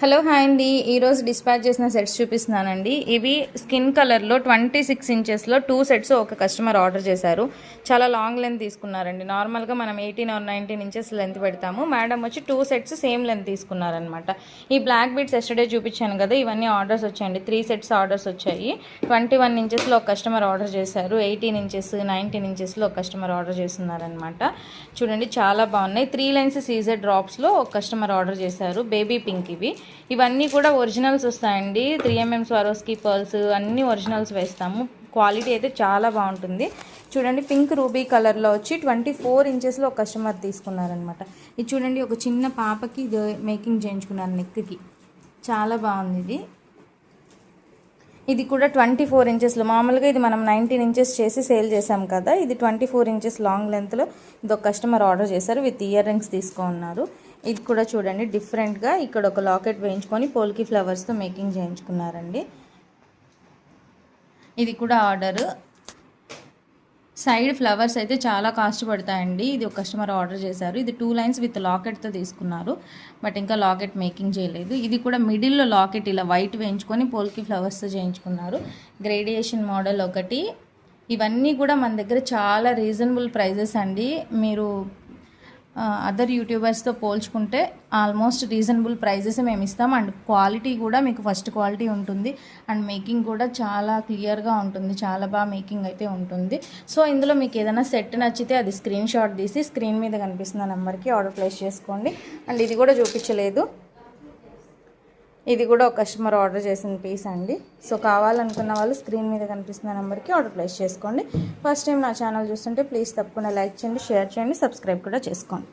Hello hi అండి, ఈరోజు dispatch చేసిన సెట్స్ చూపిస్తున్నానండి. ఇవి స్కిన్ కలర్లో 26 ఇంచెస్లో 2 సెట్స్ ఒక కస్టమర్ ఆర్డర్ చేశారు. చాలా లాంగ్ లెంత్ తీసుకున్నారండి. నార్మల్గా మనం 18 ఆర్ 19 ఇంచెస్ లెంత్ పెడతాము. మేడం వచ్చి 2 సెట్స్ సేమ్ లెంత్ తీసుకున్నారనమాట. ఈ బ్లాక్ బీడ్స్ ఎస్టర్డే చూపించాను కదా, ఇవన్నీ ఆర్డర్స్ వచ్చాయండి. 3 సెట్స్ ఆర్డర్స్ వచ్చాయి. 21 ఇంచెస్లో ఒక కస్టమర్ ఆర్డర్ చేశారు. 18 ఇంచెస్ 19 ఇంచెస్లో ఒక కస్టమర్ ఆర్డర్ చేస్తున్నారనమాట. చూడండి చాలా బాగున్నాయి. 3 లైన్స్ సీజర్ డ్రాప్స్లో ఒక కస్టమర్ ఆర్డర్ చేశారు. బేబీ పింక్ ఇవన్నీ కూడా ఒరిజినల్స్ వస్తాయండి. 3mm స్వారోస్కి పర్ల్స్ అన్నీ ఒరిజినల్స్ వేస్తాము. క్వాలిటీ అయితే చాలా బాగుంటుంది. చూడండి పింక్ రూబీ కలర్లో వచ్చి 24 ఇంచెస్లో ఒక కస్టమర్ తీసుకున్నారనమాట. ఇది చూడండి, ఒక చిన్న పాపకి ఇది మేకింగ్ చేయించుకున్నారు నెక్కి. చాలా బాగుంది. ఇది కూడా 24 ఇంచెస్లో. మామూలుగా ఇది మనం 19 ఇంచెస్ చేసి సేల్ చేసాం కదా, ఇది 24 ఇంచెస్ లాంగ్ లెంత్లో ఇది ఒక కస్టమర్ ఆర్డర్ చేశారు. విత్ ఇయర్ రింగ్స్ తీసుకున్నారు. ఇది కూడా చూడండి డిఫరెంట్గా ఇక్కడ ఒక లాకెట్ వేయించుకొని పోల్కి ఫ్లవర్స్తో మేకింగ్ చేయించుకున్నారండి. ఇది కూడా ఆర్డర్. సైడ్ ఫ్లవర్స్ అయితే చాలా కాస్ట్ పడతాయండి. ఇది ఒక కస్టమర్ ఆర్డర్ చేశారు. ఇది 2 లైన్స్ విత్ లాకెట్తో తీసుకున్నారు. బట్ ఇంకా లాకెట్ మేకింగ్ చేయలేదు. ఇది కూడా మిడిల్లో లాకెట్ ఇలా వైట్ వేయించుకొని పోల్కి ఫ్లవర్స్తో చేయించుకున్నారు. గ్రేడియేషన్ మోడల్ ఒకటి. ఇవన్నీ కూడా మన దగ్గర చాలా రీజనబుల్ ప్రైజెస్ అండి. మీరు అదర్ యూట్యూబర్స్తో పోల్చుకుంటే ఆల్మోస్ట్ రీజనబుల్ ప్రైజెస్ మేము ఇస్తాం. అండ్ క్వాలిటీ కూడా మీకు ఫస్ట్ క్వాలిటీ ఉంటుంది. అండ్ మేకింగ్ కూడా చాలా క్లియర్గా ఉంటుంది. చాలా బాగా మేకింగ్ అయితే ఉంటుంది. సో ఇందులో మీకు ఏదైనా సెట్ నచ్చితే అది స్క్రీన్ షాట్ తీసి స్క్రీన్ మీద కనిపిస్తున్న నెంబర్కి ఆర్డర్ ప్లేస్ చేసుకోండి. అండ్ ఇది కూడా చూపించలేదు, ఇది కూడా ఒక కస్టమర్ ఆర్డర్ చేసిన పీస్ అండి. సో కావాలనుకున్న వాళ్ళు స్క్రీన్ మీద కనిపిస్తున్న నెంబర్కి ఆర్డర్ ప్లేస్ చేసుకోండి. ఫస్ట్ టైం నా ఛానల్ చూస్తుంటే ప్లీజ్ తప్పకుండా లైక్ చేయండి, షేర్ చేయండి, సబ్స్క్రైబ్ కూడా చేసుకోండి.